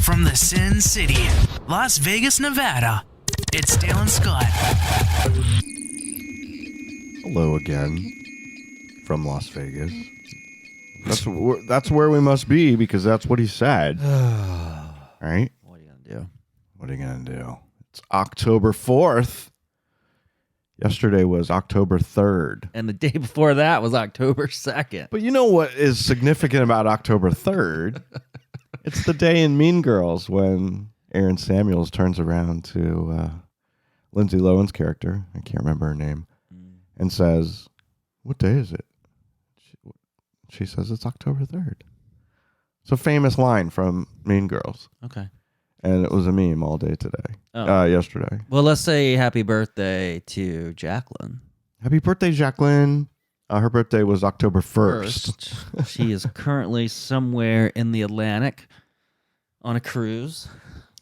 From the Sin City, Las Vegas, Nevada, it's Dale and Scott. Hello again from Las Vegas. That's where we must be because that's what he said. All right? What are you going to do? What are you going to do? It's October 4th. Yesterday was October 3rd. And the day before that was October 2nd. But you know what is significant about October 3rd? It's the day in Mean Girls when Aaron Samuels turns around to Lindsay Lohan's character, I can't remember her name, and says, "What day is it?" She says, "It's October 3rd. It's a famous line from Mean Girls. Okay. And it was a meme all day today. Yesterday. Well, let's say happy birthday to Jacqueline. Happy birthday, Jacqueline. Her birthday was October 1st. She is currently somewhere in the Atlantic on a cruise.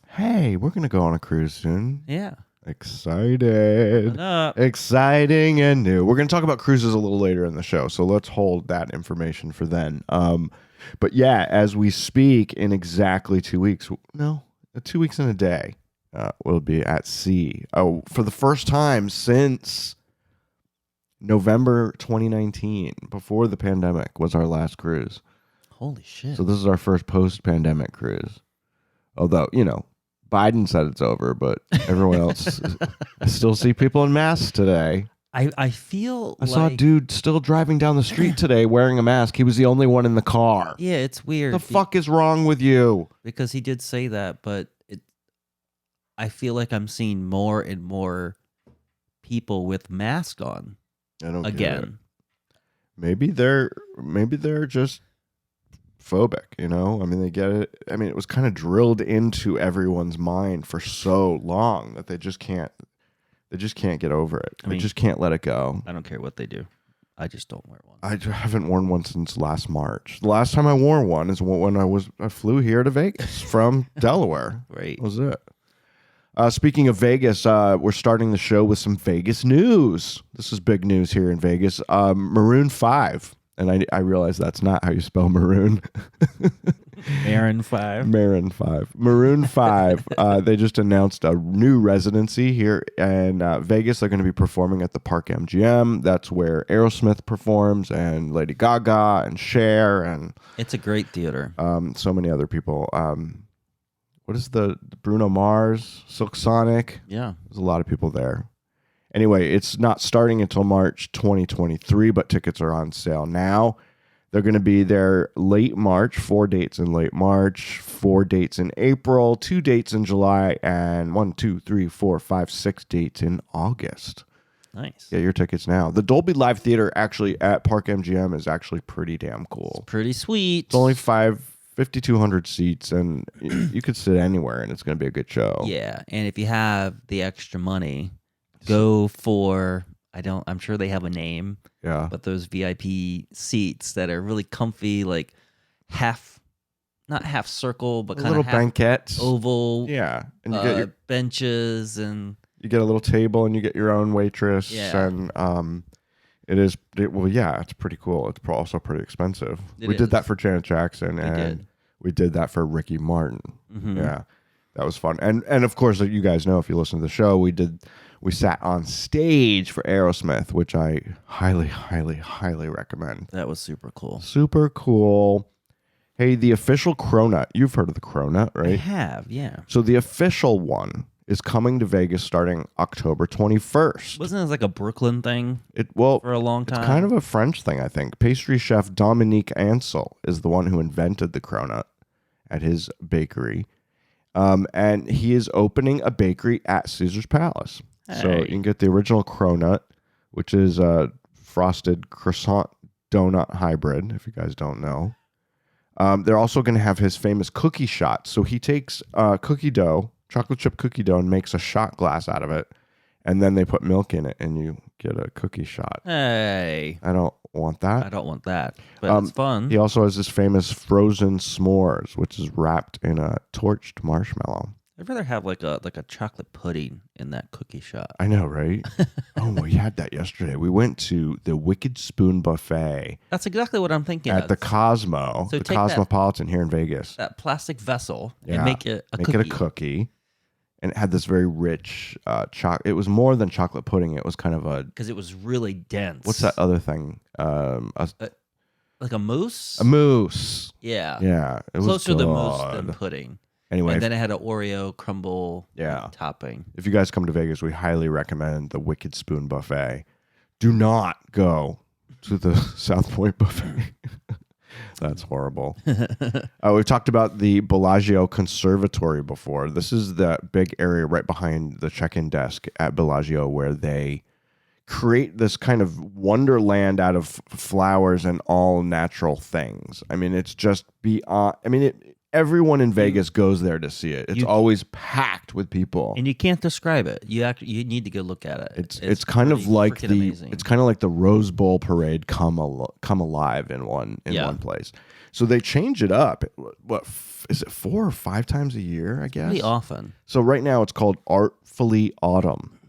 Hey, we're going to go on a cruise soon. Yeah. Excited. Exciting and new. We're going to talk about cruises a little later in the show, so let's hold that information for then. But yeah, as we speak, in exactly 2 weeks, 2 weeks and a day, we'll be at sea. For the first time since November 2019, before the pandemic, was our last cruise. Holy shit. So this is our first post-pandemic cruise. Although, Biden said it's over, but everyone else, I still see people in masks today. I feel I saw a dude still driving down the street today wearing a mask. He was the only one in the car. Yeah, it's weird. The fuck is wrong with you? Because he did say that, but I feel like I'm seeing more and more people with masks on. I don't again. Get it. Maybe they're just phobic, I mean, they get it. I mean, it was kind of drilled into everyone's mind for so long that they just can't get over it. They just can't let it go. I don't care what they do. I just don't wear one. I haven't worn one since last March. The last time I wore one is when I flew here to Vegas from Delaware. Right. That was it. Speaking of Vegas, we're starting the show with some Vegas news. This is big news here in Vegas. Maroon 5. And I realize that's not how you spell maroon. Maroon 5. Maroon 5. Maroon 5. They just announced a new residency here in Vegas. They're going to be performing at the Park MGM. That's where Aerosmith performs, and Lady Gaga, and Cher, and it's a great theater. So many other people. What is the Bruno Mars, Silk Sonic? Yeah. There's a lot of people there. Anyway, it's not starting until March 2023, but tickets are on sale now. They're going to be there late March, 4 dates in late March, 4 dates in April, 2 dates in July, and 6 dates in August. Nice. Get your tickets now. The Dolby Live Theater actually at Park MGM is actually pretty damn cool. It's pretty sweet. It's only 5,200 seats, and you could sit anywhere, and it's going to be a good show. Yeah, and if you have the extra money, go for, I'm sure they have a name. Yeah. But those VIP seats that are really comfy, like not half circle, but kind of little banquettes, oval. Yeah. And you get your benches, and you get a little table, and you get your own waitress. Yeah. And it's pretty cool. It's also pretty expensive. We did that for Janet Jackson, and we did that for Ricky Martin. Mm-hmm. Yeah. That was fun. And of course, you guys know, if you listen to the show, we sat on stage for Aerosmith, which I highly, highly, highly recommend. That was super cool. Super cool. Hey, the official Cronut. You've heard of the Cronut, right? I have, yeah. So the official one is coming to Vegas starting October 21st. Wasn't it like a Brooklyn thing for a long time? It's kind of a French thing, I think. Pastry chef Dominique Ansel is the one who invented the Cronut at his bakery. And he is opening a bakery at Caesar's Palace. Hey. So you can get the original Cronut, which is a frosted croissant donut hybrid, if you guys don't know. They're also going to have his famous cookie shot. So he takes cookie dough, chocolate chip cookie dough, and makes a shot glass out of it. And then they put milk in it, and you get a cookie shot. Hey. I don't want that. I don't want that. But it's fun. He also has this famous frozen s'mores, which is wrapped in a torched marshmallow. I'd rather have like a chocolate pudding in that cookie shop. I know, right? Oh, we had that yesterday. We went to the Wicked Spoon Buffet That's exactly what I'm thinking at of. the Cosmo, So the take Cosmopolitan here in Vegas. that plastic vessel Yeah. and make it a Make cookie. it a cookie. And it had this very rich chocolate. It was more than chocolate pudding. It was kind of a... Because it was really dense. What's that other thing? Like a mousse? A mousse. Yeah. Yeah. It was Closer to mousse good. than pudding. Anyway, And then it had an Oreo crumble Yeah. topping. if you guys come to Vegas, we highly recommend the Wicked Spoon Buffet. Do not go to the South Point Buffet. That's horrible. We've talked about the Bellagio Conservatory before. This is the big area right behind the check-in desk at Bellagio where they create this kind of wonderland out of flowers and all natural things. I mean, it's just beyond... I mean, everyone in Vegas goes there to see it. It's always packed with people. And you can't describe it. You need to go look at it. It's kind of like amazing. it's kind of like the Rose Bowl parade come alive in one place. So they change it up. What is it, 4 or 5 times a year? I guess pretty often. So right now it's called Artfully Autumn,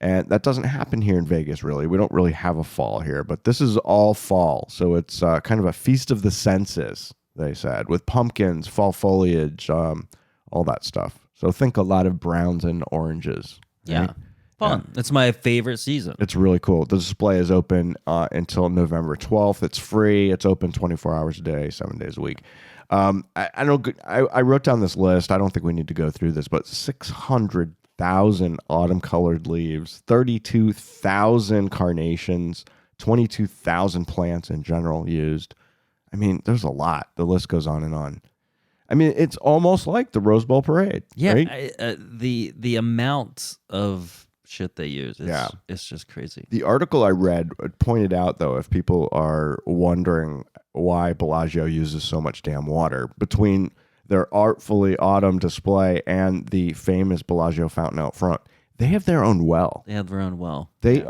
and that doesn't happen here in Vegas. Really, we don't really have a fall here, but this is all fall. So it's kind of a feast of the senses. They said, with pumpkins, fall foliage, all that stuff. So think a lot of browns and oranges. Yeah. Right? Fun. Yeah. It's my favorite season. It's really cool. The display is open until November 12th. It's free. It's open 24 hours a day, 7 days a week. I wrote down this list. I don't think we need to go through this, but 600,000 autumn-colored leaves, 32,000 carnations, 22,000 plants in general used. I mean, there's a lot. The list goes on and on. I mean, it's almost like the Rose Bowl parade. Yeah, right? the amount of shit they use, it's just crazy. The article I read pointed out, though, if people are wondering why Bellagio uses so much damn water, between their Artfully Autumn display and the famous Bellagio fountain out front, they have their own well. They have their own well. They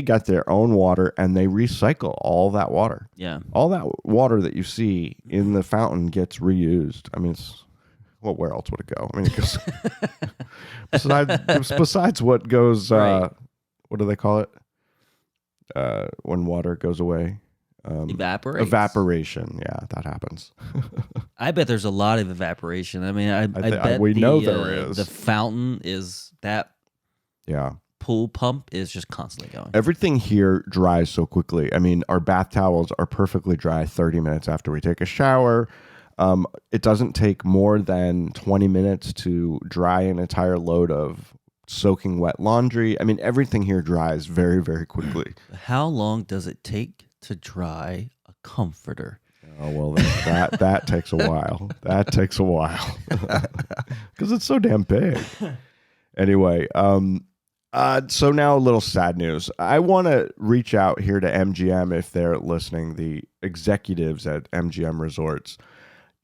got their own water, and they recycle all that water. Yeah. All that water that you see in the fountain gets reused. I mean, where else would it go? I mean, it goes besides what goes. Right. What do they call it? When water goes away. Evaporation. Yeah, that happens. I bet there's a lot of evaporation. I mean, I bet we know there is. The fountain is that. Yeah. Pool pump is just constantly going. Everything here dries so quickly. I mean, our bath towels are perfectly dry 30 minutes after we take a shower. It doesn't take more than 20 minutes to dry an entire load of soaking wet laundry. I mean, everything here dries very, very quickly. How long does it take to dry a comforter? Oh, well, that takes a while. That takes a while. Because it's so damn big. Anyway, so now a little sad news. I want to reach out here to MGM if they're listening, the executives at MGM Resorts.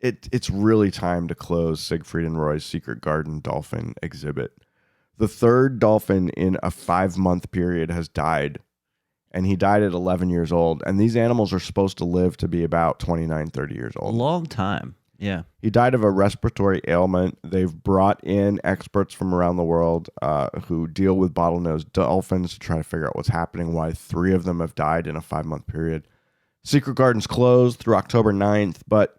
It's really time to close Siegfried and Roy's Secret Garden dolphin exhibit. The third dolphin in a 5-month period has died, and he died at 11 years old. And these animals are supposed to live to be about 29, 30 years old. A long time. Yeah. He died of a respiratory ailment. They've brought in experts from around the world who deal with bottlenose dolphins to try to figure out what's happening, why 3 of them have died in a 5-month period. Secret Garden's closed through October 9th, but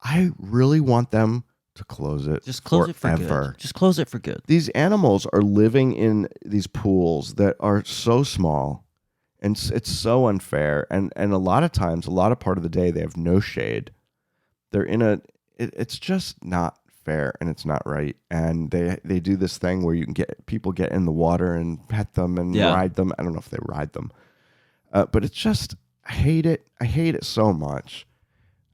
I really want them to close it. Just close forever. it for good. Just close it for good. These animals are living in these pools that are so small, and it's so unfair. And a lot of times, a lot of part of the day, they have no shade. They're in it's just not fair, and it's not right. And they do this thing where you can people get in the water and pet them and ride them. I don't know if they ride them, but it's just, I hate it. I hate it so much.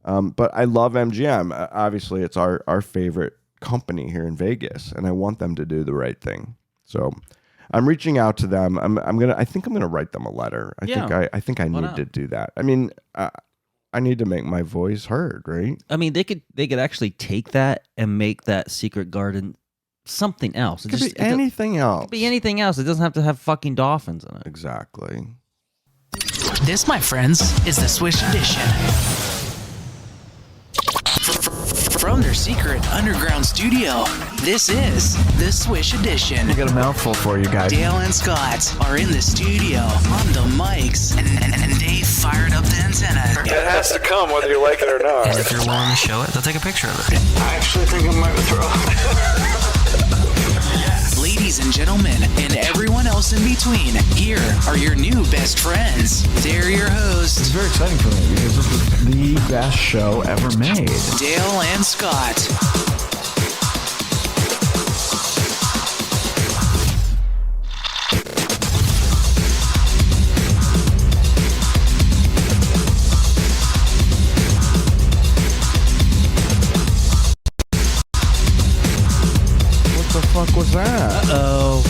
But I love MGM. Obviously, it's our favorite company here in Vegas, and I want them to do the right thing. So I'm reaching out to them. I think I'm gonna write them a letter. I think I need to do that. I mean, I need to make my voice heard, right? I mean, they could actually take that and make that Secret Garden something else. It could be anything else. It could be anything else. It doesn't have to have fucking dolphins in it. Exactly. This, my friends, is the Swish Edition. From their secret underground studio, this is the Swish Edition. I got a mouthful for you guys. Dale and Scott are in the studio on the mics, and they fired up the antenna. It has to come whether you like it or not. And if you're willing to show it, they'll take a picture of it. I actually think I might withdraw. Ladies and gentlemen, and everyone else in between, here are your new best friends. They're your hosts, It's very exciting for me because this is the best show ever made. Dale and Scott. What the fuck was that? Uh-oh.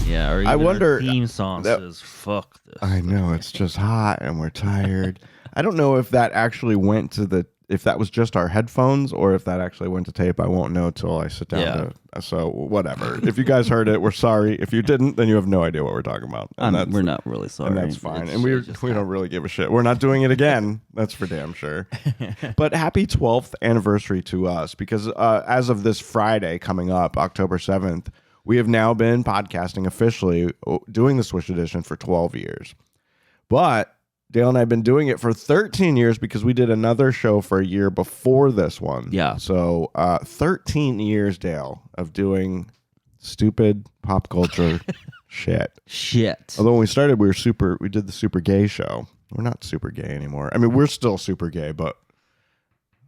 Yeah, or even I wonder- our theme song that- says, fuck this. I know, it's just hot and we're tired. I don't know if that actually went to if that was just our headphones or if that actually went to tape. I won't know till I sit down. Yeah. So whatever. If you guys heard it, we're sorry. If you didn't, then you have no idea what we're talking about. We're not really sorry. And that's fine. It's- And we it just don't really give a shit. We're not doing it again. That's for damn sure. But happy 12th anniversary to us, because as of this Friday coming up, October 7th, we have now been podcasting officially, doing the Swish Edition for 12 years. But Dale and I have been doing it for 13 years because we did another show for a year before this one. Yeah. So 13 years, Dale, of doing stupid pop culture shit. Shit. Although when we started, we did the super gay show. We're not super gay anymore. I mean, we're still super gay, but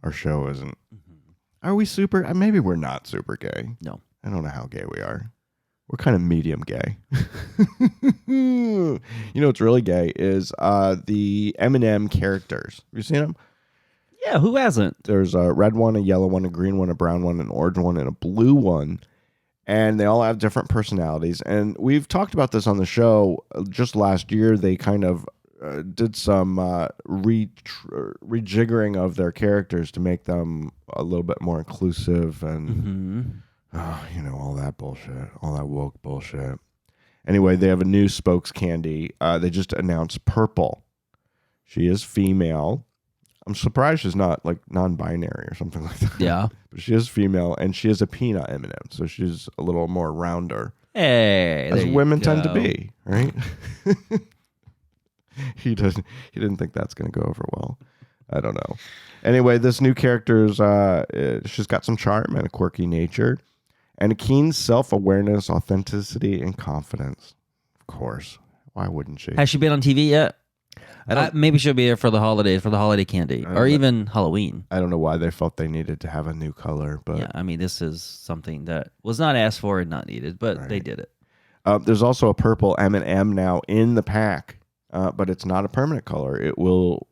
our show isn't. Are we super? Maybe we're not super gay. No. I don't know how gay we are. We're kind of medium gay. You know what's really gay is the M&M characters. Have you seen them? Yeah, who hasn't? There's a red one, a yellow one, a green one, a brown one, an orange one, and a blue one. And they all have different personalities. And we've talked about this on the show. Just last year, they kind of did some rejiggering of their characters to make them a little bit more inclusive and, all that bullshit, all that woke bullshit. Anyway, they have a new spokes candy. They just announced Purple. She is female. I'm surprised she's not like non-binary or something like that. Yeah. But she is female, and she is a peanut M&M, so she's a little more rounder. Hey, As there women you tend to go. be, right? He didn't think that's going to go over well. I don't know. Anyway, this new character's she's got some charm and a quirky nature and a keen self-awareness, authenticity, and confidence. Of course. Why wouldn't she? Has she been on TV yet? I don't- Maybe she'll be there for the holidays, for the holiday candy, or even Halloween. I don't know why they felt they needed to have a new color, but Yeah, I mean, this is something that was not asked for and not needed, but they did it. There's also a purple M&M now in the pack, but it's not a permanent color.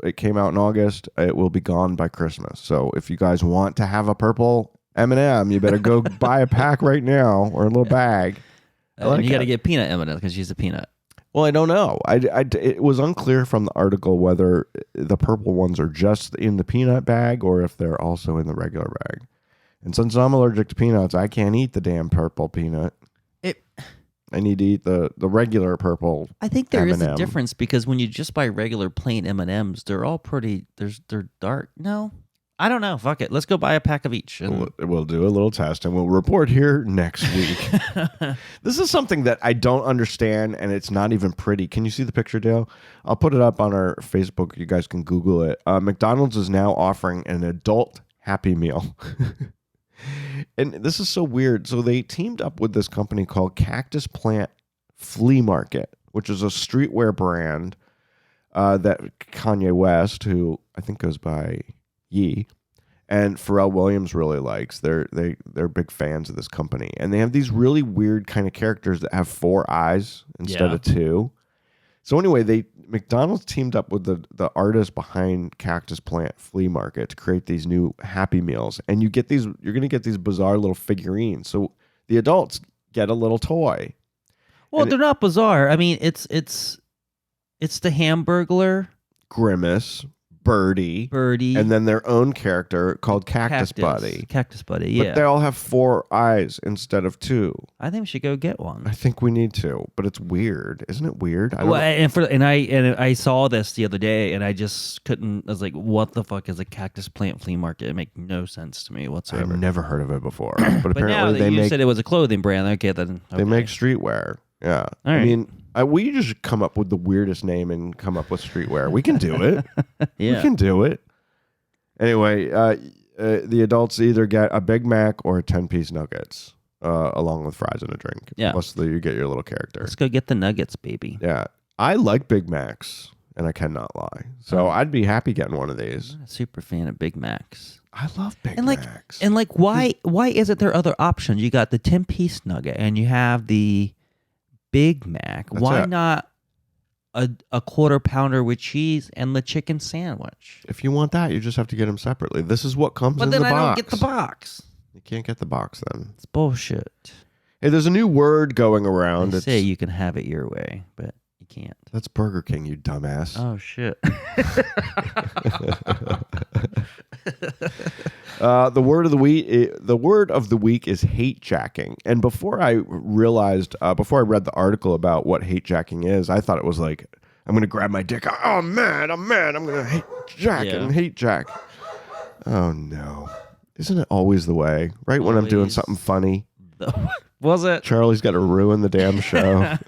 It came out in August. It will be gone by Christmas. So if you guys want to have a purple M&M, you better go buy a pack right now or a little bag. And you got to get peanut M&M because she's a peanut. Well, I don't know. It was unclear from the article whether the purple ones are just in the peanut bag or if they're also in the regular bag. And since I'm allergic to peanuts, I can't eat the damn purple peanut. I need to eat the regular purple. I think there is a M&M. difference because when you just buy regular plain M&Ms, they're all pretty. They're dark. No, I don't know. Fuck it. Let's go buy a pack of each. And We'll do a little test and we'll report here next week. This is something that I don't understand, and it's not even pretty. Can you see the picture, Dale? I'll put it up on our Facebook. You guys can Google it. McDonald's is now offering an adult Happy Meal. And this is so weird. So they teamed up with this company called Cactus Plant Flea Market, which is a streetwear brand that Kanye West, who I think goes by Yee, and Pharrell Williams really likes. They're big fans of this company. And they have these really weird kind of characters that have 4 eyes instead of 2. So anyway, McDonald's teamed up with the artist behind Cactus Plant Flea Market to create these new Happy Meals. And you're going to get these bizarre little figurines. So the adults get a little toy. well, and they're not bizarre. I mean, it's the Hamburglar. Grimace, Birdie, and then their own character called Cactus Buddy. Cactus Buddy, yeah. But they all have 4 eyes instead of 2. I think we should go get one. I think we need to, but it's weird. Isn't it weird? I saw this the other day, and I just couldn't. I was like, "What the fuck is a cactus plant flea market?" It makes no sense to me whatsoever. I've never heard of it before. But apparently now that they said it was a clothing brand. Okay, then they make streetwear. Yeah, all right. I mean, we just come up with the weirdest name and come up with streetwear. We can do it. Yeah. We can do it. Anyway, the adults either get a Big Mac or a 10-piece nuggets, along with fries and a drink. Yeah. Plus, you get your little character. Let's go get the nuggets, baby. Yeah. I like Big Macs, and I cannot lie. So I'd be happy getting one of these. I'm not a super fan of Big Macs. I love Big Macs. And why isn't there other options? You got the 10-piece nugget, and you have the Big Mac. Why not a quarter pounder with cheese and the chicken sandwich? If you want that, you just have to get them separately. This is what comes in the box. But then I don't get the box. You can't get the box then. It's bullshit. Hey, there's a new word going around. They say you can have it your way, but you can't. That's Burger King, you dumbass. Oh, shit. The word of the week is hatejacking. And before I read the article about what hatejacking is, I thought it was like, I'm going to grab my dick. Oh, I'm mad. I'm going to hate-jack. Oh, no. Isn't it always the way? Right when I'm doing something funny. Was it? Charlie's got to ruin the damn show.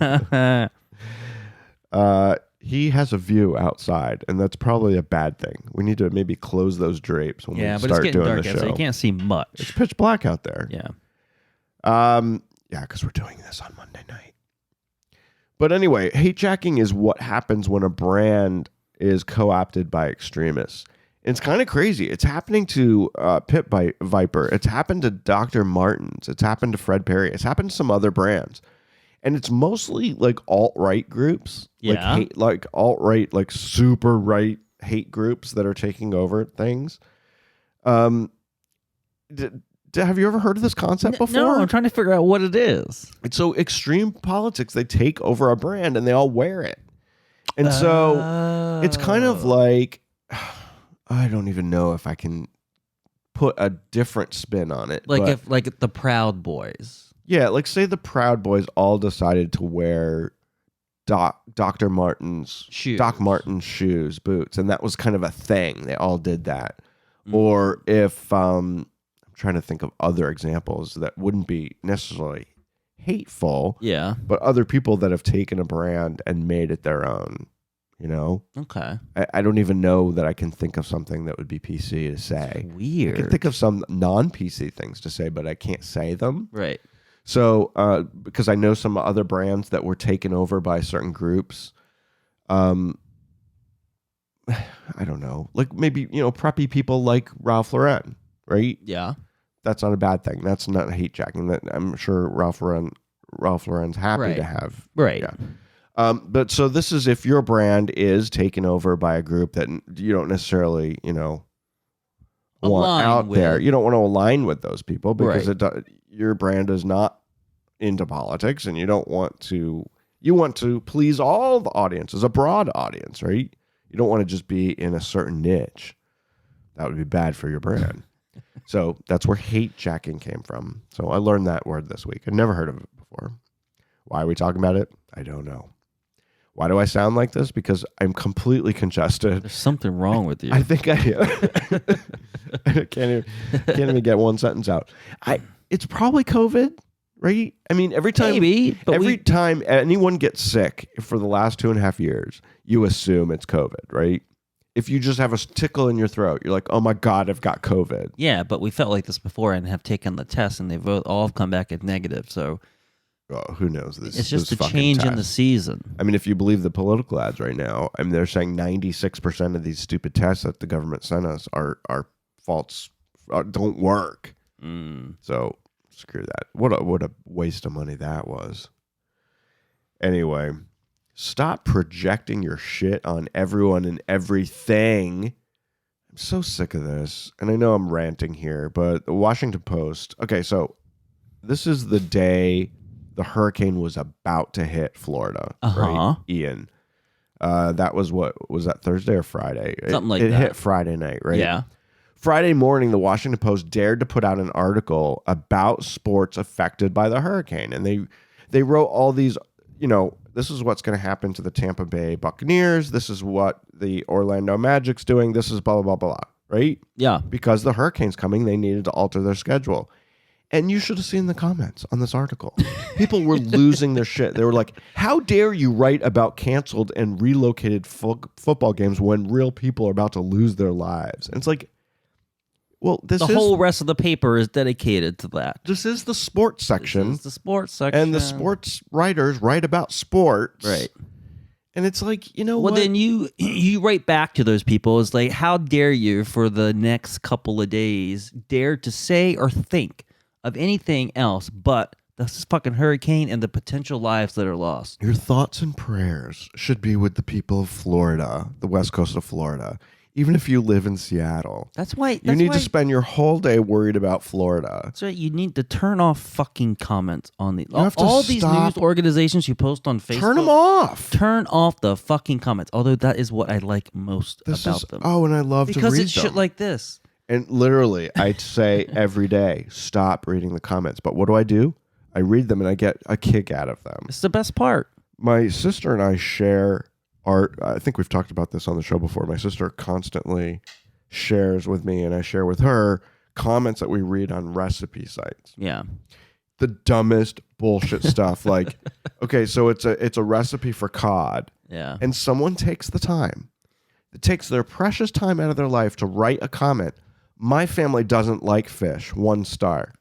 He has a view outside, and that's probably a bad thing. We need to maybe close those drapes when we start doing the show. Yeah, but it's getting dark, so you can't see much. It's pitch black out there. Yeah. Yeah, because we're doing this on Monday night. But anyway, hatejacking is what happens when a brand is co-opted by extremists. It's kind of crazy. It's happening to Pit Viper. It's happened to Dr. Martens. It's happened to Fred Perry. It's happened to some other brands. And it's mostly like alt-right groups. Yeah. Like alt-right, like super right hate groups that are taking over things. Have you ever heard of this concept before? No, I'm trying to figure out what it is. It's so extreme politics. They take over a brand and they all wear it. And so it's kind of like, I don't even know if I can put a different spin on it. Like the Proud Boys. Yeah, like say the Proud Boys all decided to wear Dr. Martens shoes. Doc Martens shoes, boots, and that was kind of a thing. They all did that. Or if I'm trying to think of other examples that wouldn't be necessarily hateful. Yeah. But other people that have taken a brand and made it their own, you know? Okay. I don't even know that I can think of something that would be PC to say. That's weird. I can think of some non-PC things to say, but I can't say them. Right. So, because I know some other brands that were taken over by certain groups, I don't know, like maybe, preppy people like Ralph Lauren, right? Yeah. That's not a bad thing. That's not hatejacking. That I'm sure Ralph Lauren's happy to have. Right. Yeah. But so this is if your brand is taken over by a group that you don't necessarily, want out there. You don't want to align with those people because your brand is not into politics, and you don't want to. You want to please all the audiences, a broad audience, right? You don't want to just be in a certain niche. That would be bad for your brand. So that's where hatejacking came from. So I learned that word this week. I'd never heard of it before. Why are we talking about it? I don't know. Why do I sound like this? Because I'm completely congested. There's something wrong with you. I think I can't even get one sentence out. It's probably COVID, right? I mean, every time anyone gets sick for the last 2.5 years, you assume it's COVID, right? If you just have a tickle in your throat, you're like, oh my God, I've got COVID. Yeah, but we felt like this before and have taken the test, and they've all come back as negative. So who knows? It's just a change in the season. I mean, if you believe the political ads right now, I mean, they're saying 96% of these stupid tests that the government sent us are false, don't work. So screw that. What a waste of money that was. Anyway, stop projecting your shit on everyone and everything. I'm so sick of this. And I know I'm ranting here, but the Washington Post. Okay, so this is the day the hurricane was about to hit Florida, right? Ian. That was that Thursday or Friday? Something like that. It that. hit Friday night, right? Yeah. Friday morning, the Washington Post dared to put out an article about sports affected by the hurricane. And they wrote all these, this is what's going to happen to the Tampa Bay Buccaneers. This is what the Orlando Magic's doing. This is blah, blah, blah, blah, right? Yeah. Because the hurricane's coming, they needed to alter their schedule. And you should have seen the comments on this article. People were losing their shit. They were like, how dare you write about canceled and relocated football games when real people are about to lose their lives? And it's like, well, the whole rest of the paper is dedicated to that. This is the sports section. This is the sports section. And the sports writers write about sports. Right. And it's like, well, what? then you write back to those people. It's like, how dare you for the next couple of days dare to say or think of anything else but this fucking hurricane and the potential lives that are lost. Your thoughts and prayers should be with the people of Florida, the west coast of Florida, even if you live in Seattle. That's why you need to spend your whole day worried about Florida. That's right. You need to turn off fucking comments on the all these news organizations you post on Facebook. Turn them off. Turn off the fucking comments. Although that is what I like most about them. Oh, and I love to read them. Because it's shit like this. And literally, I'd say every day, stop reading the comments. But what do? I read them and I get a kick out of them. It's the best part. My sister and I share art. I think we've talked about this on the show before. My sister constantly shares with me and I share with her comments that we read on recipe sites. Yeah. The dumbest bullshit stuff. Like, okay, so it's a recipe for cod. Yeah. And someone takes the time. It takes their precious time out of their life to write a comment. My family doesn't like fish. 1 star.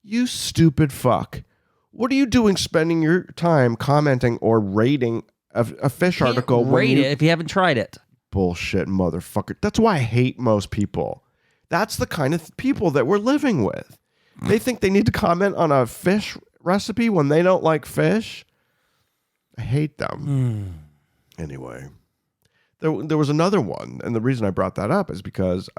You stupid fuck. What are you doing spending your time commenting or rating a fish article? Rate it if you haven't tried it. Bullshit, motherfucker. That's why I hate most people. That's the kind of people that we're living with. They think they need to comment on a fish recipe when they don't like fish. I hate them. Anyway. There was another one, and the reason I brought that up is because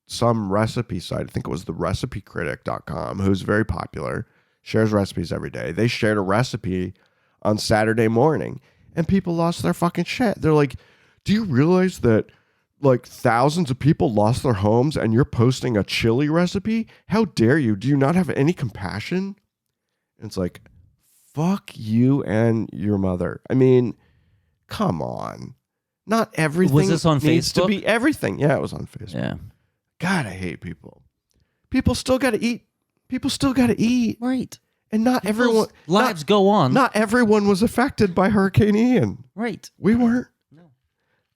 some recipe site, I think it was the recipecritic.com, who's very popular, shares recipes every day. They shared a recipe on Saturday morning, and people lost their fucking shit. They're like, do you realize that like thousands of people lost their homes and you're posting a chili recipe? How dare you? Do you not have any compassion? And it's like, fuck you and your mother. I mean, come on. Not everything was this on needs Facebook? to be everything. Yeah, it was on Facebook. Yeah. God, I hate people. People still got to eat. People still got to eat. Right. And not everyone. Lives go on. Not everyone was affected by Hurricane Ian. Right. We weren't. No.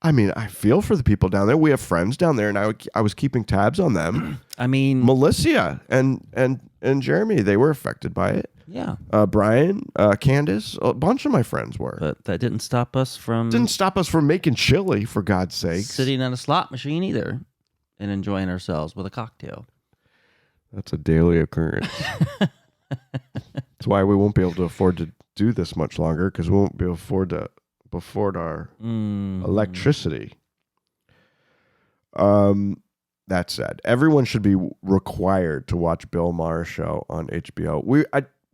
I mean, I feel for the people down there. We have friends down there, and I was keeping tabs on them. I mean, Melissa and Jeremy, they were affected by it. Yeah. Brian, Candace, a bunch of my friends were. But that didn't stop us from making chili, for God's sake. Sitting at a slot machine either and enjoying ourselves with a cocktail. That's a daily occurrence. That's why we won't be able to afford to do this much longer, because we won't be able to afford our electricity. That said, everyone should be required to watch Bill Maher show on HBO.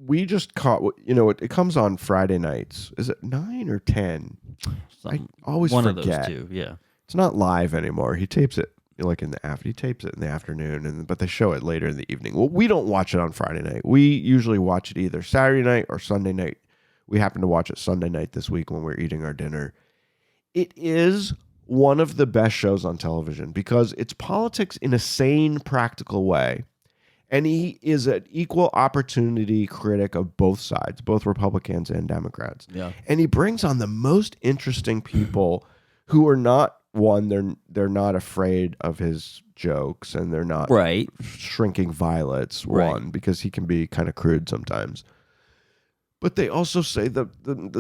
We just caught, it comes on Friday nights. Is it 9 or 10? I always one forget. Of those two, yeah. It's not live anymore. He tapes it like in the he tapes it in the afternoon, but they show it later in the evening. Well, we don't watch it on Friday night. We usually watch it either Saturday night or Sunday night. We happen to watch it Sunday night this week when we're eating our dinner. It is one of the best shows on television because it's politics in a sane, practical way. And he is an equal opportunity critic of both sides, both Republicans and Democrats. Yeah. And he brings on the most interesting people who are not, they're not afraid of his jokes, and they're not shrinking violets, because he can be kind of crude sometimes. But they also say the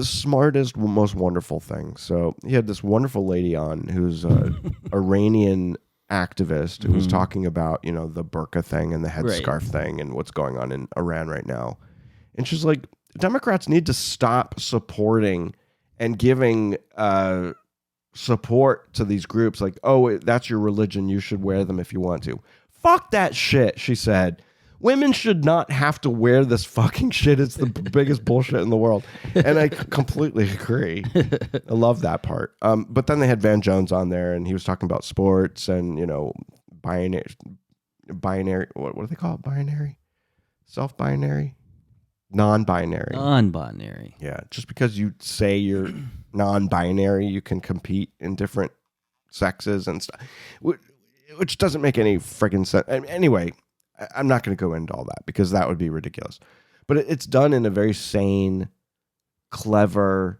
smartest, most wonderful thing. So he had this wonderful lady on who's an Iranian activist who was talking about, the burqa thing and the headscarf thing and what's going on in Iran right now. And she's like, Democrats need to stop supporting and giving support to these groups. Like, oh, that's your religion. You should wear them if you want to. Fuck that shit, she said. Women should not have to wear this fucking shit. It's the biggest bullshit in the world. And I completely agree. I love that part. But then they had Van Jones on there, and he was talking about sports and, binary, what do they call it? Binary? Self-binary? Non-binary. Non-binary. Yeah, just because you say you're non-binary, you can compete in different sexes and stuff, which doesn't make any friggin' sense. Anyway, I'm not going to go into all that because that would be ridiculous. But it's done in a very sane, clever,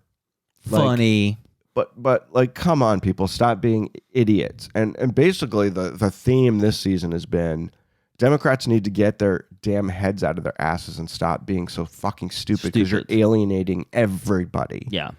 funny. But like, come on, people, stop being idiots. And basically, the theme this season has been Democrats need to get their damn heads out of their asses and stop being so fucking stupid because you're alienating everybody. Yeah.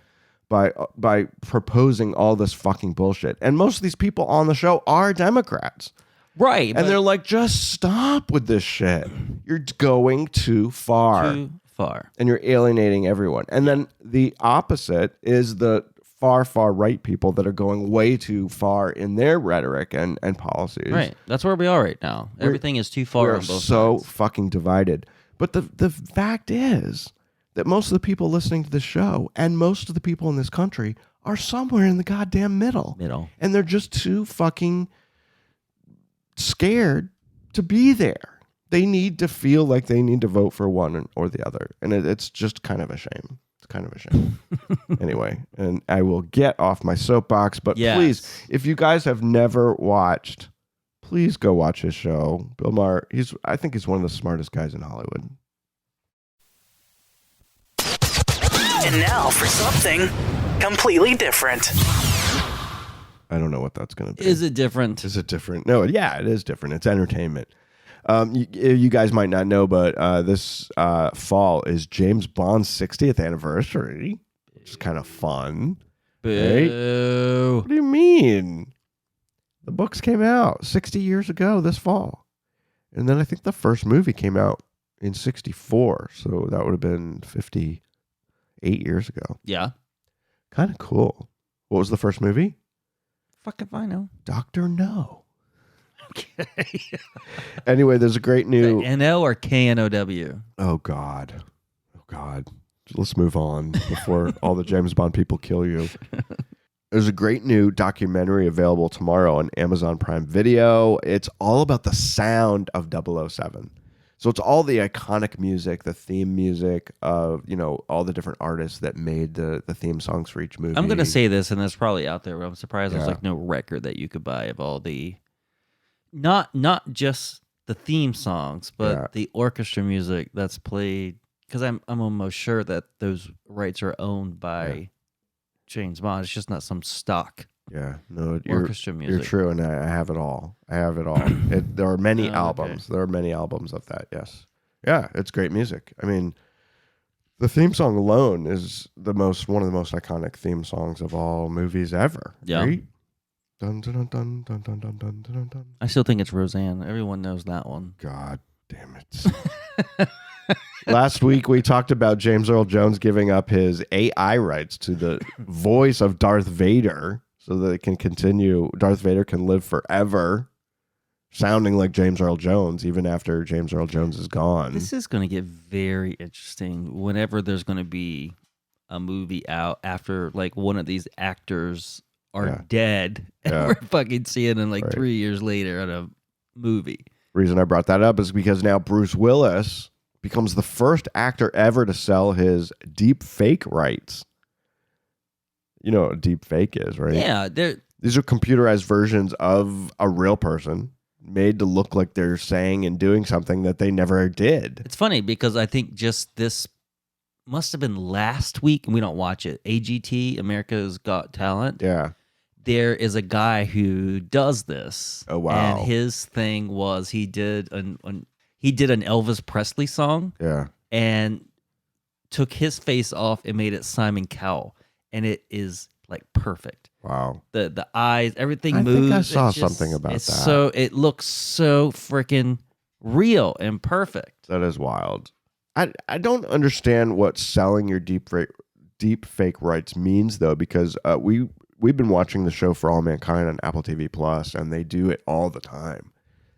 By proposing all this fucking bullshit. And most of these people on the show are Democrats. Right. And they're like, just stop with this shit. You're going too far. Too far. And you're alienating everyone. And then the opposite is the far, far right people that are going way too far in their rhetoric and policies. Right. That's where we are right now. Everything is too far on both sides. sides. Fucking divided. But the fact is that most of the people listening to the show and most of the people in this country are somewhere in the goddamn middle. And they're just too fucking scared to be there. They need to feel like they need to vote for one or the other. And it's just kind of a shame. It's kind of a shame. Anyway, and I will get off my soapbox, but please, if you guys have never watched, please go watch his show. Bill Maher, I think he's one of the smartest guys in Hollywood. And now for something completely different. I don't know what that's going to be. Is it different? Is it different? No, yeah, it is different. It's entertainment. You guys might not know, but this fall is James Bond's 60th anniversary, which is kind of fun. Boo. Right? What do you mean? The books came out 60 years ago this fall. And then I think the first movie came out in 64. So that would have been 58 years ago. Yeah. Kind of cool. What was the first movie? Fuck if I know. Dr. No. Okay. Anyway, there's a great new... NO or KNOW? Oh, God. Oh, God. Let's move on before all the James Bond people kill you. There's a great new documentary available tomorrow on Amazon Prime Video. It's all about the sound of 007. So it's all the iconic music, the theme music of, all the different artists that made the theme songs for each movie. I'm going to say this, and it's probably out there, but I'm surprised there's like no record that you could buy of all the, not just the theme songs, but the orchestra music that's played. Because I'm almost sure that those rights are owned by James Bond. It's just not some stock. Yeah, no, orchestra music. You're true, and I have it all. There are many albums. Okay. There are many albums of that. Yes, yeah, it's great music. I mean, the theme song alone is one of the most iconic theme songs of all movies ever. Yeah. Right? Dun, dun, dun, dun, dun, dun, dun, dun, dun. I still think it's Roseanne. Everyone knows that one. God damn it. Last week, we talked about James Earl Jones giving up his AI rights to the voice of Darth Vader so that it can continue. Darth Vader can live forever, sounding like James Earl Jones, even after James Earl Jones is gone. This is going to get very interesting whenever there's going to be a movie out after like one of these actors are dead and we're fucking seeing them like 3 years later in a movie. Reason I brought that up is because now Bruce Willis becomes the first actor ever to sell his deep fake rights. You know what a deep fake is, right? Yeah. These are computerized versions of a real person made to look like they're saying and doing something that they never did. It's funny because I think just this must have been last week, and we don't watch it. AGT, America's Got Talent. Yeah. There is a guy who does this. Oh, wow. And his thing was he did an Elvis Presley song. Yeah. And took his face off and made it Simon Cowell. And it is like perfect. Wow. The eyes, everything I moves. think I saw something about that. So it looks so freaking real and perfect. That is wild. I don't understand what selling your deep fake rights means though, because we've been watching the show For All Mankind on Apple TV Plus, and they do it all the time.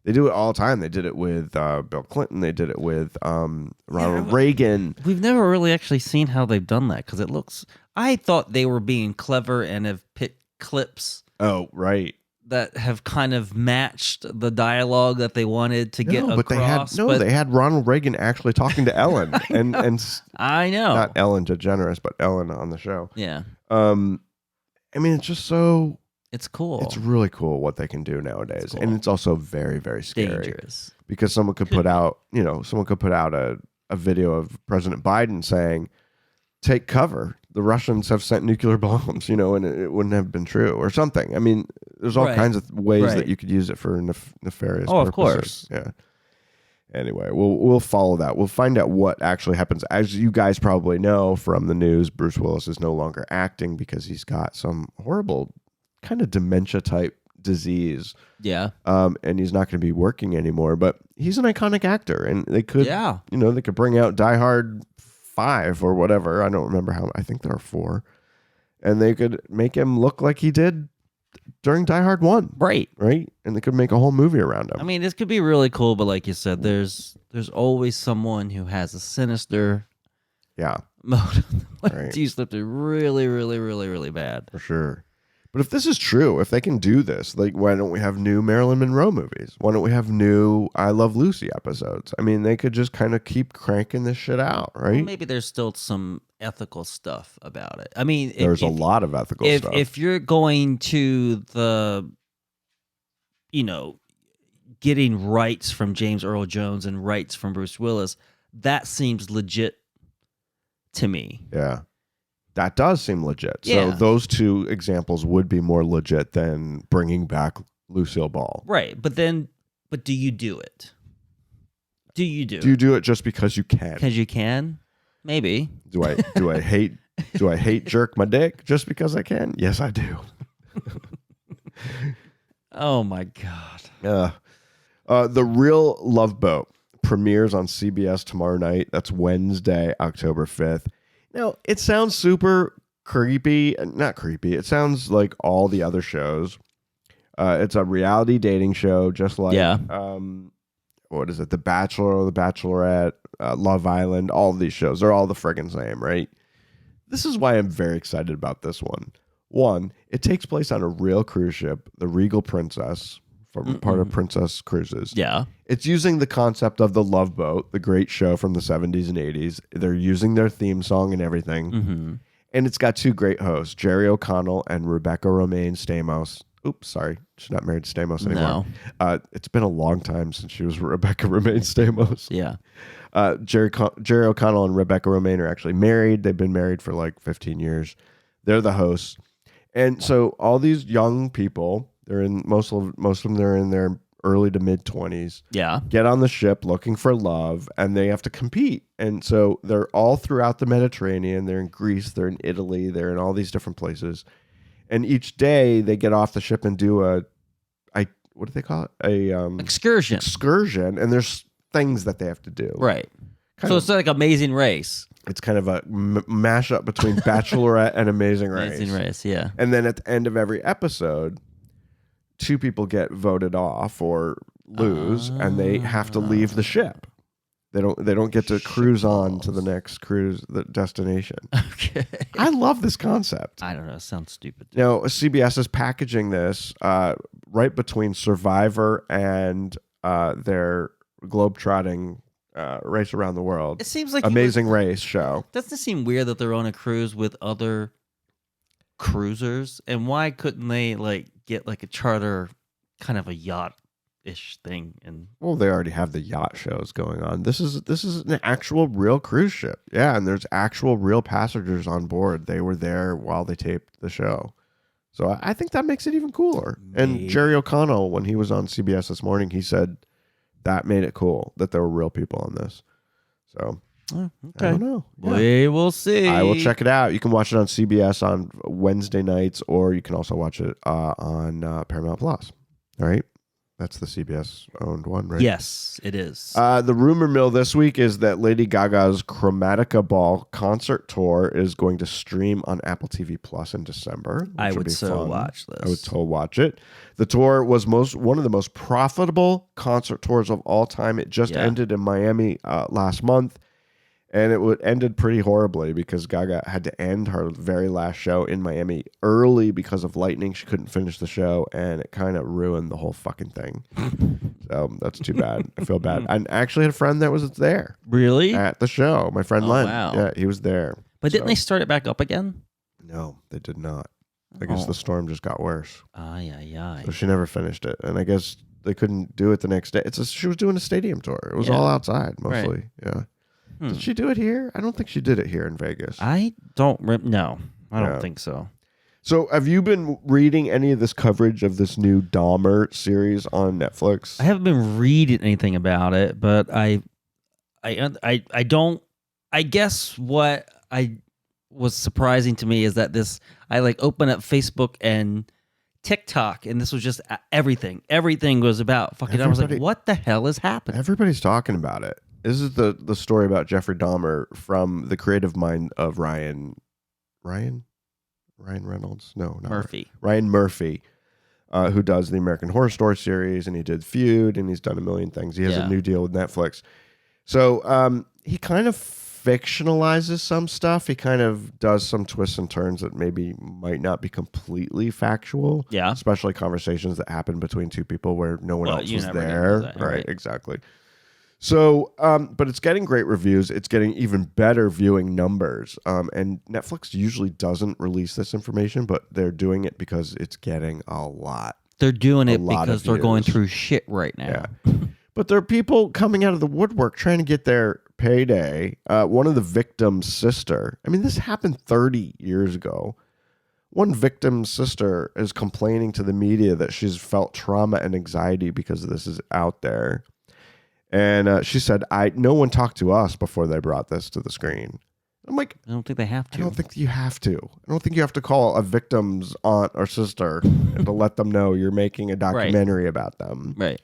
They do it all the time. They did it with Bill Clinton. They did it with Ronald Reagan. We've never really actually seen how they've done that because it looks. I thought they were being clever and have picked clips. Oh, right. That have kind of matched the dialogue that they wanted to get across. They had Ronald Reagan actually talking to Ellen, and I know, not Ellen DeGeneres, but Ellen on the show. Yeah. I mean, it's just so. It's cool. It's really cool what they can do nowadays, cool. and it's also very, very scary. Dangerous. Because someone could put out, a video of President Biden saying, "Take cover. The Russians have sent nuclear bombs," and it wouldn't have been true or something. I mean, there's all kinds of ways that you could use it for nefarious purposes. Of course. Yeah. Anyway, we'll follow that. We'll find out what actually happens. As you guys probably know from the news, Bruce Willis is no longer acting because he's got some horrible kind of dementia type disease. Yeah. And he's not going to be working anymore, but he's an iconic actor, and they could, they could bring out Die Hard 5 or whatever. I don't remember how. I think there are 4, and they could make him look like he did during Die Hard 1. Right. And they could make a whole movie around him. I mean, this could be really cool, but like you said, there's always someone who has a sinister motive. To use something really, really, really, really bad. For sure. But if this is true, if they can do this, like, why don't we have new Marilyn Monroe movies? Why don't we have new I Love Lucy episodes? I mean, they could just kind of keep cranking this shit out, right? Well, maybe there's still some ethical stuff about it. I mean, there's a lot of ethical stuff. If you're going to the, getting rights from James Earl Jones and rights from Bruce Willis, that seems legit to me. Yeah. That does seem legit. Yeah. So those two examples would be more legit than bringing back Lucille Ball. Right. But do you do it? Do you do it just because you can? Because you can? Maybe. Do I hate jerk my dick just because I can? Yes, I do. Oh my God. The Real Love Boat premieres on CBS tomorrow night. That's Wednesday, October 5th. Now, it sounds super creepy. Not creepy. It sounds like all the other shows. It's a reality dating show, just like, what is it? The Bachelor or The Bachelorette, Love Island, all of these shows. They're all the friggin' same, right? This is why I'm very excited about this one. One, it takes place on a real cruise ship, the Regal Princess, from part of Princess Cruises. Yeah. It's using the concept of the Love Boat, the great show from the 70s and 80s. They're using their theme song and everything. Mm-hmm. And it's got 2 great hosts, Jerry O'Connell and Rebecca Romaine Stamos. Oops, sorry. She's not married to Stamos anymore. No. It's been a long time since she was Rebecca Romaine Stamos. Yeah. Jerry O'Connell and Rebecca Romaine are actually married. They've been married for like 15 years. They're the hosts. And so all these young people, most of them, they're in their early to mid 20s. Yeah. Get on the ship looking for love, and they have to compete. And so they're all throughout the Mediterranean. They're in Greece. They're in Italy. They're in all these different places. And each day they get off the ship and do what do they call it? Excursion. And there's things that they have to do. Right. It's like Amazing Race. It's kind of a mashup between Bachelorette and Amazing Race. Amazing Race, yeah. And then at the end of every episode, 2 people get voted off or lose, and they have to leave the ship. They don't get to cruise on to the next the destination. Okay. I love this concept. I don't know. It sounds stupid. Now, CBS is packaging this right between Survivor and their globetrotting race around the world. It seems like Amazing Race show. Doesn't it seem weird that they're on a cruise with other cruisers? And why couldn't they get a charter kind of a yacht-ish thing? And well, they already have the yacht shows going on. This is an actual real cruise ship. Yeah, and there's actual real passengers on board. They were there while they taped the show. So I think that makes it even cooler. Maybe. And Jerry O'Connell, when he was on CBS this morning, he said that made it cool that there were real people on this. So okay. I don't know. Yeah. We will see. I will check it out. You can watch it on CBS on Wednesday nights, or you can also watch it on Paramount Plus. All right. That's the CBS owned one, right? Yes, it is. The rumor mill this week is that Lady Gaga's Chromatica Ball concert tour is going to stream on Apple TV Plus in December. I would would be so fun. watch this. I would so watch it. The tour was one of the most profitable concert tours of all time. It just ended in Miami last month. And it ended pretty horribly because Gaga had to end her very last show in Miami early because of lightning. She couldn't finish the show, and it kind of ruined the whole fucking thing. So that's too bad. I feel bad. I actually had a friend that was there. Really? At the show. My friend Len. Wow. Yeah, he was there. But didn't they start it back up again? No, they did not. I guess the storm just got worse. Aye. So she never finished it. And I guess they couldn't do it the next day. She was doing a stadium tour. It was all outside mostly. Right. Yeah. Did she do it here? I don't think she did it here in Vegas. I don't think so. So have you been reading any of this coverage of this new Dahmer series on Netflix? I haven't been reading anything about it, but I don't. I guess what I was surprising to me is that I open up Facebook and TikTok, and this was just everything. Everything was about fucking. I was like, what the hell is happening? Everybody's talking about it. This is the story about Jeffrey Dahmer from the creative mind of Ryan Reynolds? No, not Murphy. Ryan Murphy, who does the American Horror Story series, and he did Feud, and he's done a million things. He has a new deal with Netflix. So he kind of fictionalizes some stuff. He kind of does some twists and turns that maybe might not be completely factual. Yeah. Especially conversations that happen between two people where no one else was there. Right, exactly. So, but it's getting great reviews. It's getting even better viewing numbers. And Netflix usually doesn't release this information, but they're doing it because it's getting a lot. They're doing it because they're going through shit right now. Yeah. But there are people coming out of the woodwork trying to get their payday. One of the victim's sister, I mean, this happened 30 years ago. One victim's sister is complaining to the media that she's felt trauma and anxiety because this is out there. And she said, no one talked to us before they brought this to the screen. I'm like, I don't think they have to. I don't think you have to. I don't think you have to call a victim's aunt or sister and to let them know you're making a documentary about them. Right.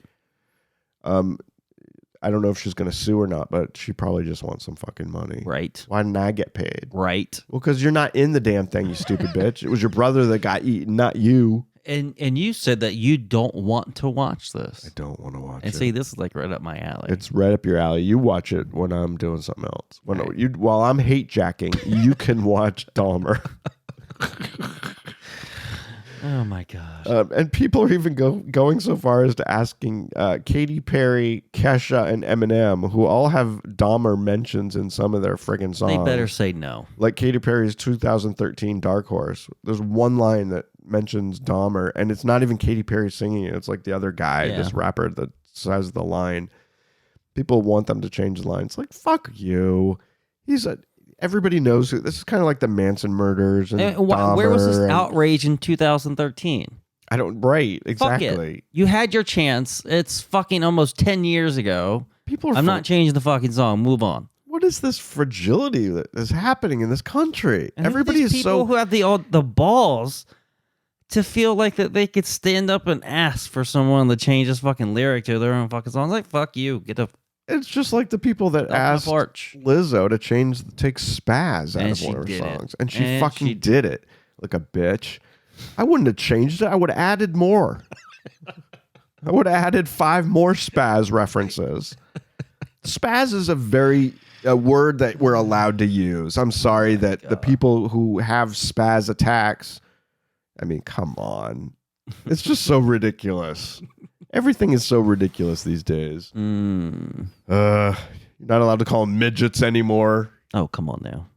I don't know if she's going to sue or not, but she probably just wants some fucking money. Right. Why didn't I get paid? Right. Well, because you're not in the damn thing, you stupid bitch. It was your brother that got eaten, not you. And you said that you don't want to watch this. I don't want to watch it. And see, this is right up my alley. It's right up your alley. You watch it when I'm doing something else. While I'm hatejacking, you can watch Dahmer. Oh my gosh. And people are even going so far as to asking Katy Perry, Kesha, and M&M, who all have Dahmer mentions in some of their friggin' songs. They better say no. Like Katy Perry's 2013 Dark Horse. There's one line that mentions Dahmer, and it's not even Katy Perry singing it. It's like the other guy, this rapper that says the line. People want them to change the line. It's like, fuck you. Everybody knows who. This is kind of like the Manson murders. And where was this outrage in 2013? Right, exactly. Fuck it. You had your chance. It's fucking almost 10 years ago. I'm not changing the fucking song. Move on. What is this fragility that is happening in this country? And everybody is people who have the balls to feel like that they could stand up and ask for someone to change this fucking lyric to their own fucking song. It's like, fuck you. It's just like the people that asked Lizzo to take spaz out of one of her songs. And she fucking did it like a bitch. I wouldn't have changed it. I would have added more. I would have added 5 more spaz references. Spaz is a word that we're allowed to use. I'm sorry that the people who have spaz attacks, I mean, come on. It's just so ridiculous. Everything is so ridiculous these days. You're not allowed to call them midgets anymore. Oh, come on now.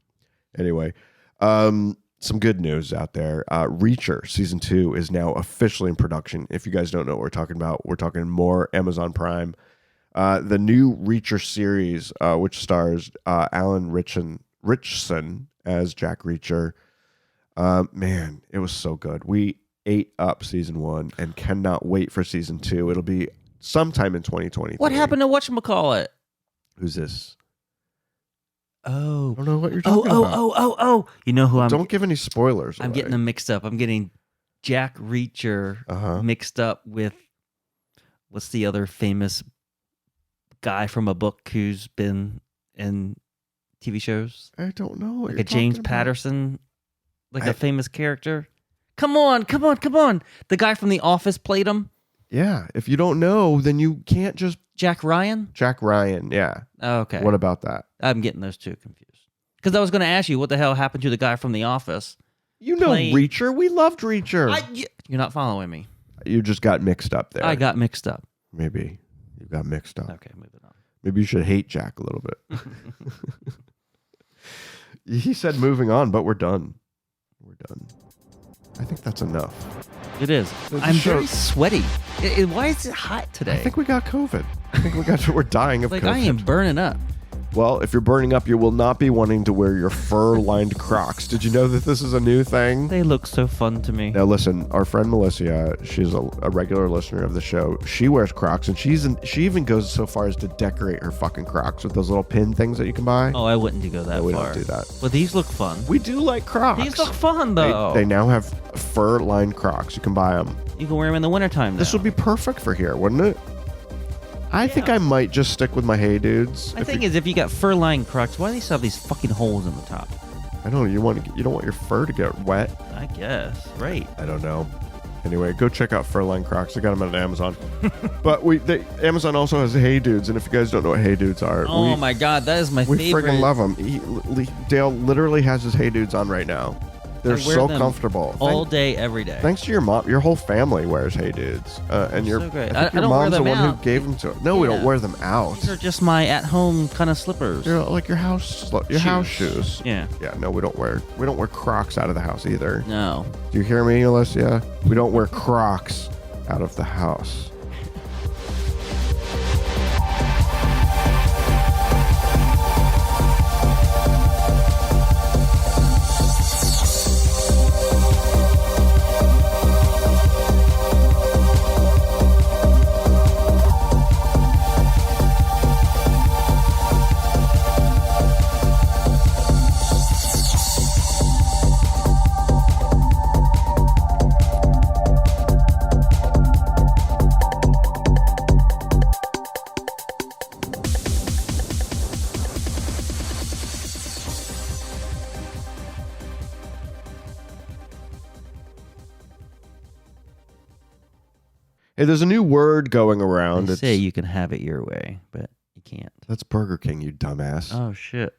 Anyway, some good news out there. Reacher Season 2 is now officially in production. If you guys don't know what we're talking about, we're talking more Amazon Prime. The new Reacher series, which stars Alan Ritchson as Jack Reacher. Man, it was so good. We ate up Season 1 and cannot wait for Season 2. It'll be sometime in 2023. What happened to whatchamacallit? Who's this? Oh. I don't know what you're talking about. Oh. You know who Don't give any spoilers I'm away. getting them mixed up. I'm getting Jack Reacher mixed up with what's the other famous guy from a book who's been in TV shows? I don't know. Like a James Patterson, like a famous character. Come on. The guy from The Office played him. Yeah. If you don't know, then you can't just... Jack Ryan, yeah. Oh, okay. What about that? I'm getting those two confused. Because I was going to ask you, what the hell happened to the guy from The Office? You know Reacher. We loved Reacher. You're not following me. You just got mixed up there. I got mixed up. Maybe you got mixed up. Okay, moving on. Maybe you should hate Jack a little bit. He said moving on, but we're done. I think that's enough. It is. I'm very sweaty. Why is it hot today? I think we got COVID. We're dying of COVID. I am burning up. Well, if you're burning up, you will not be wanting to wear your fur-lined Crocs. Did you know that this is a new thing? They look so fun to me. Now, listen, our friend Melissa, she's a regular listener of the show. She wears Crocs, and she even goes so far as to decorate her fucking Crocs with those little pin things that you can buy. Oh, I wouldn't go that far. We don't do that. But these look fun. We do like Crocs. These look fun, though. They now have fur-lined Crocs. You can buy them. You can wear them in the wintertime now. This would be perfect for here, wouldn't it? I think I might just stick with my Hey Dudes. My thing is, if you got fur-lined Crocs, why do they still have these fucking holes in the top? I don't know. You don't want your fur to get wet. I guess. Right. I don't know. Anyway, go check out fur-lined Crocs. I got them on Amazon. But Amazon also has Hey Dudes, and if you guys don't know what Hey Dudes are, my God, that is my favorite. We friggin' love them. Dale literally has his Hey Dudes on right now. They're so comfortable. All day, every day. Thanks to your mom. Your whole family wears Hey Dudes. And your, so great. I think your mom's the one who gave them to us. No, we don't wear them out. These are just my at-home kind of slippers. They're like your house shoes. Yeah. Yeah, no, we don't wear Crocs out of the house either. No. Do you hear me, Alicia? We don't wear Crocs out of the house. Hey, there's a new word going around. They say you can have it your way, but you can't. That's Burger King, you dumbass. Oh, shit.